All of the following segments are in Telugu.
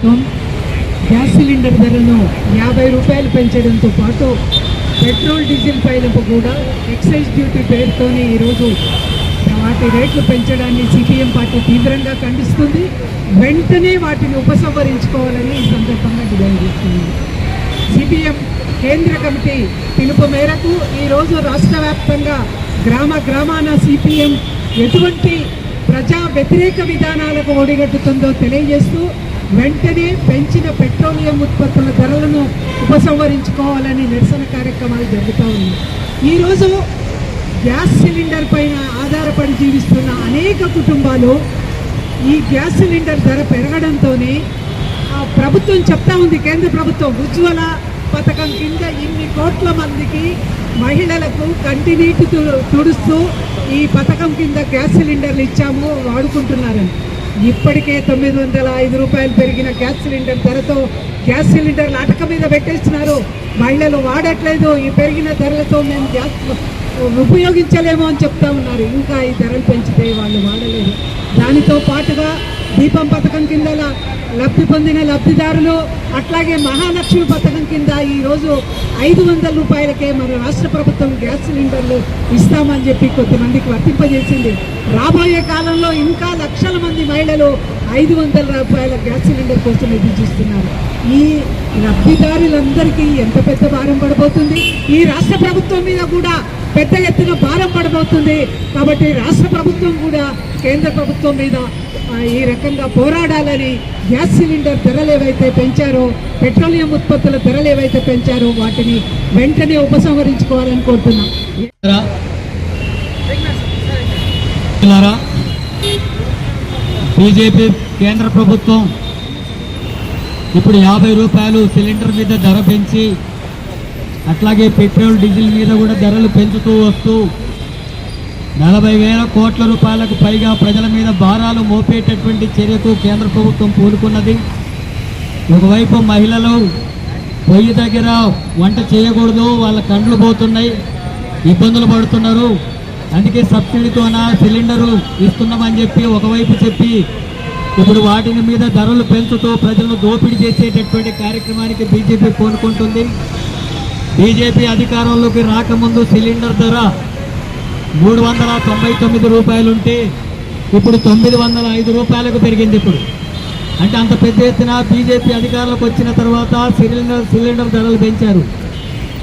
ప్రభుత్వం గ్యాస్ సిలిండర్ ధరను 50 రూపాయలు పెంచడంతో పాటు పెట్రోల్ డీజిల్ పైన కూడా ఎక్సైజ్ డ్యూటీ పేరుతోనే ఈరోజు వాటి రేట్లు పెంచడాన్ని సిపిఎం పార్టీ తీవ్రంగా ఖండిస్తుంది. వెంటనే వాటిని ఉపసంహరించుకోవాలని ఈ సందర్భంగా డిమాండ్ చేస్తుంది. సిపిఎం కేంద్ర కమిటీ పిలుపు మేరకు ఈరోజు రాష్ట్ర వ్యాప్తంగా గ్రామాన సిపిఎం ఎటువంటి ప్రజా వ్యతిరేక విధానాలకు ఒడిగట్టుతుందో తెలియజేస్తూ వెంటనే పెంచిన పెట్రోలియం ఉత్పత్తుల ధరలను ఉపసంహరించుకోవాలని నిరసన కార్యక్రమాలు జరుగుతూ ఉన్నాయి. ఈరోజు గ్యాస్ సిలిండర్ పైన ఆధారపడి జీవిస్తున్న అనేక కుటుంబాలు ఈ గ్యాస్ సిలిండర్ ధర పెరగడంతోనే ప్రభుత్వం చెప్తా ఉంది, కేంద్ర ప్రభుత్వం ఉజ్వల పథకం కింద ఇన్ని కోట్ల మందికి మహిళలకు కంటినీటి తుడుస్తూ ఈ పథకం కింద గ్యాస్ సిలిండర్లు ఇచ్చాము, వాడుకుంటున్నారని. ఇప్పటికే 905 రూపాయలు పెరిగిన గ్యాస్ సిలిండర్ ధరతో గ్యాస్ సిలిండర్లు అటక మీద పెట్టేస్తున్నారు. మహిళలు వాడట్లేదు, ఈ పెరిగిన ధరలతో మేము గ్యాస్ ఉపయోగించలేము అని చెప్తా ఉన్నారు. ఇంకా ఈ ధరలు పెంచితే వాళ్ళు వాడలేరు. దానితో పాటుగా దీపం పథకం కింద లబ్ధి పొందిన లబ్ధిదారులు, అట్లాగే మహాలక్ష్మి పథకం కింద ఈరోజు 500 రూపాయలకే మన రాష్ట్ర ప్రభుత్వం గ్యాస్ సిలిండర్లు ఇస్తామని చెప్పి కొంతమందికి వర్తింపజేసింది. రాబోయే కాలంలో ఇంకా లక్షల మంది మహిళలు 500 రూపాయల గ్యాస్ సిలిండర్ కోసం ఎదురు చూస్తున్నారు. ఈ లబ్ధిదారులందరికీ ఎంత పెద్ద భారం పడబోతుంది. ఈ రాష్ట్ర ప్రభుత్వం మీద కూడా పెద్ద ఎత్తున భారం పడబోతుంది. కాబట్టి రాష్ట్ర ప్రభుత్వం కూడా కేంద్ర ప్రభుత్వం మీద ఈ రకంగా పోరాడాలని, గ్యాస్ సిలిండర్ ధరలు ఏవైతే పెంచారో, పెట్రోలియం ఉత్పత్తుల ధరలు ఏవైతే పెంచారో వాటిని వెంటనే ఉపసంహరించుకోవాలని కోరుతున్నాం. బీజేపీ కేంద్ర ప్రభుత్వం ఇప్పుడు 50 రూపాయలు సిలిండర్ మీద ధర పెంచి, అట్లాగే పెట్రోల్ డీజిల్ మీద కూడా ధరలు పెంచుతూ వస్తూ 40,000 కోట్ల రూపాయలకు పైగా ప్రజల మీద భారాలు మోపేటటువంటి చర్యకు కేంద్ర ప్రభుత్వం పూనుకున్నది. ఒకవైపు మహిళలు పొయ్యి దగ్గర వంట చేయకూడదు, వాళ్ళ కండ్లు పోతున్నాయి, ఇబ్బందులు పడుతున్నారు, అందుకే సబ్సిడీతోన సిలిండరు ఇస్తున్నామని చెప్పి ఒకవైపు చెప్పి ఇప్పుడు వాటిని మీద ధరలు పెంచుతూ ప్రజలను దోపిడీ చేసేటటువంటి కార్యక్రమానికి బీజేపీ పూనుకుంటుంది. బీజేపీ అధికారంలోకి రాకముందు సిలిండర్ ధర 399 రూపాయలుంటే ఇప్పుడు 905 రూపాయలకు పెరిగింది. ఇప్పుడు అంటే అంత పెద్ద ఎత్తున బీజేపీ అధికారంలోకి వచ్చిన తర్వాత సిలిండర్ ధరలు పెంచారు.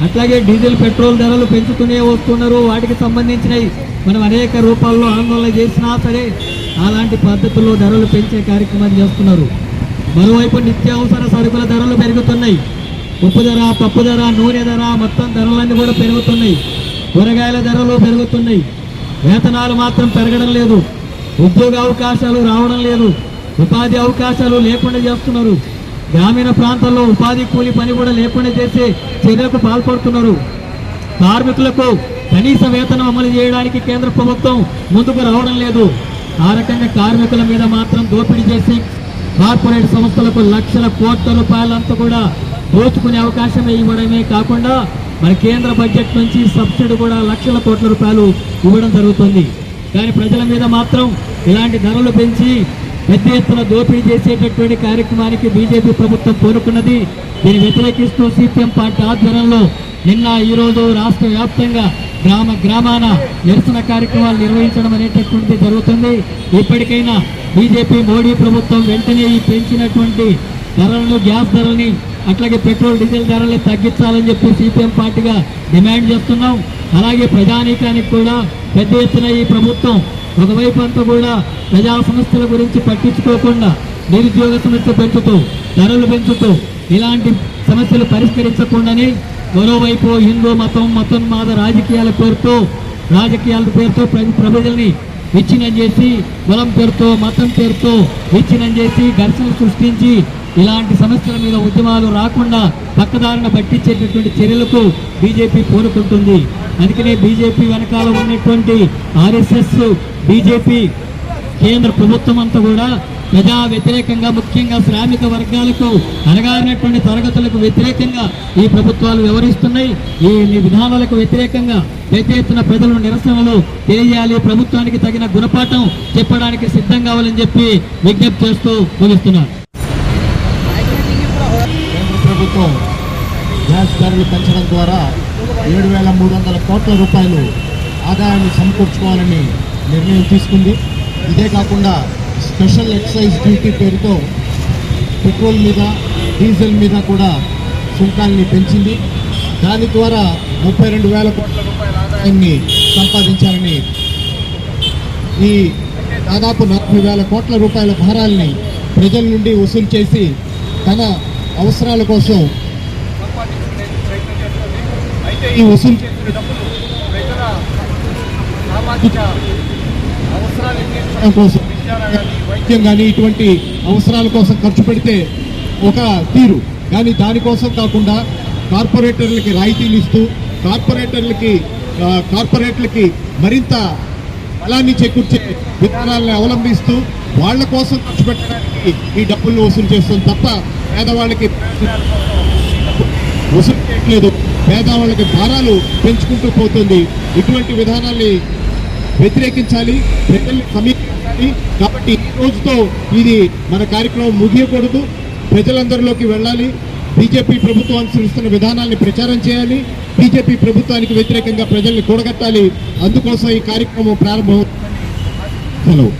అట్లాగే డీజిల్ పెట్రోల్ ధరలు పెంచుతూనే వస్తున్నారు. వాటికి సంబంధించినవి మనం అనేక రూపాల్లో ఆందోళన చేసినా సరే అలాంటి పద్ధతుల్లో ధరలు పెంచే కార్యక్రమాలు చేస్తున్నారు. మరోవైపు నిత్యావసర సరుకుల ధరలు పెరుగుతున్నాయి. ఉప్పు ధర, పప్పు ధర, నూనె ధర, మొత్తం ధరలన్నీ కూడా పెరుగుతున్నాయి. కూరగాయల ధరలు పెరుగుతున్నాయి. వేతనాలు మాత్రం పెరగడం లేదు. ఉద్యోగ అవకాశాలు రావడం లేదు. ఉపాధి అవకాశాలు లేకుండా చేస్తున్నారు. గ్రామీణ ప్రాంతాల్లో ఉపాధి కూలి పని కూడా లేకుండా చేసే చర్యలకు పాల్పడుతున్నారు. కార్మికులకు కనీస వేతనం అమలు చేయడానికి కేంద్ర ప్రభుత్వం ముందుకు రావడం లేదు. ఆ రకంగా కార్మికుల మీద మాత్రం దోపిడీ చేసి కార్పొరేట్ సంస్థలకు లక్షల కోట్ల రూపాయలంతా కూడా దోచుకునే అవకాశం ఇవ్వడమే కాకుండా మన కేంద్ర బడ్జెట్ నుంచి సబ్సిడీ కూడా లక్షల కోట్ల రూపాయలు ఇవ్వడం జరుగుతుంది. కానీ ప్రజల మీద మాత్రం ఇలాంటి ధరలు పెంచి పెద్ద ఎత్తున దోపిడీ చేసేటటువంటి కార్యక్రమానికి బీజేపీ ప్రభుత్వం పూనుకున్నది. దీన్ని వ్యతిరేకిస్తూ సిపిఎం పార్టీ ఆధ్వర్యంలో నిన్న ఈరోజు రాష్ట్ర వ్యాప్తంగా గ్రామాన నిరసన కార్యక్రమాలు నిర్వహించడం అనేటటువంటిది జరుగుతుంది. ఇప్పటికైనా బీజేపీ మోడీ ప్రభుత్వం వెంటనే ఈ పెంచినటువంటి ధరలను, గ్యాస్ ధరల్ని, అట్లాగే పెట్రోల్ డీజిల్ ధరల్ని తగ్గించాలని చెప్పి సిపిఎం పార్టీగా డిమాండ్ చేస్తున్నాం. అలాగే ప్రజానీకానికి కూడా పెద్ద ఎత్తున ఈ ప్రభుత్వం ఒకవైపు అంతా కూడా ప్రజా సమస్యల గురించి పట్టించుకోకుండా నిరుద్యోగ సమస్య పెంచుతూ, ధరలు పెంచుతూ, ఇలాంటి సమస్యలు పరిష్కరించకుండానే మరోవైపు హిందూ మతోన్మాద రాజకీయాల పేరుతో ప్రజల్ని విచ్ఛిన్నం చేసి, కులం పేరుతో, మతం పేరుతో విచ్ఛిన్నం చేసి ఘర్షణలు సృష్టించి ఇలాంటి సమస్యల మీద ఉద్యమాలు రాకుండా పక్కదారిన పట్టించేటటువంటి చర్యలకు బీజేపీ పూనుకుంటుంది. అందుకనే బీజేపీ వెనకాల ఉన్నటువంటి ఆర్ఎస్ఎస్, బీజేపీ, కేంద్ర ప్రభుత్వం అంతా కూడా ప్రజా వ్యతిరేకంగా, ముఖ్యంగా శ్రామిక వర్గాలకు, అనగారినటువంటి తరగతులకు వ్యతిరేకంగా ఈ ప్రభుత్వాలు వ్యవహరిస్తున్నాయి. ఈ విధానాలకు వ్యతిరేకంగా పెద్ద ఎత్తున ప్రజలను నిరసనలు తెలియజేయాలి, ప్రభుత్వానికి తగిన గుణపాఠం చెప్పడానికి సిద్ధం కావాలని చెప్పి విజ్ఞప్తి చేస్తూ ముగిస్తున్నారు. ప్రభుత్వం గ్యాస్ ధరలు పెంచడం ద్వారా 7,300 కోట్ల రూపాయలు ఆదాయాన్ని సమకూర్చుకోవాలని నిర్ణయం తీసుకుంది. ఇదే కాకుండా స్పెషల్ ఎక్సైజ్ డ్యూటీ పేరుతో పెట్రోల్ మీద డీజిల్ మీద కూడా సుంకాల్ని పెంచింది. దాని ద్వారా 32,000 కోట్ల రూపాయల ఆదాయాన్ని సంపాదించాలని ఈ దాదాపు 40,000 కోట్ల రూపాయల భారాల్ని ప్రజల నుండి వసూలు చేసి తన అవసరాల కోసం సంపాదించుకునే ప్రయత్నం చేస్తుంది. అయితే ఈ వసూలు చేసిన డబ్బులు ప్రజల సామాజిక అవసరాలు తీర్చడం కోసం విద్య కానీ వైద్యం కానీ ఇటువంటి అవసరాల కోసం ఖర్చు పెడితే ఒక తీరు, కానీ దానికోసం కాకుండా కార్పొరేటర్లకి రాయితీలు ఇస్తూ కార్పొరేట్లకి మరింత బలాన్ని చేకూర్చే విధానాలను అవలంబిస్తూ వాళ్ళ కోసం ఖర్చు పెట్టడానికి ఈ డబ్బులను వసూలు చేస్తుంది తప్ప పేదవాళ్ళకి వసూలు చేయట్లేదు. పేదవాళ్ళకి భారాలు పెంచుకుంటూ పోతుంది. ఇటువంటి విధానాల్ని వ్యతిరేకించాలి, ప్రజల్ని సమీకరించాలి. కాబట్టి ఈ రోజుతో ఇది మన కార్యక్రమం ముగియకూడదు, ప్రజలందరిలోకి వెళ్ళాలి. బీజేపీ ప్రభుత్వం అనుసరిస్తున్న విధానాల్ని ప్రచారం చేయాలి. బీజేపీ ప్రభుత్వానికి వ్యతిరేకంగా ప్రజల్ని కూడగట్టాలి. అందుకోసం ఈ కార్యక్రమం ప్రారంభం. సెలవు.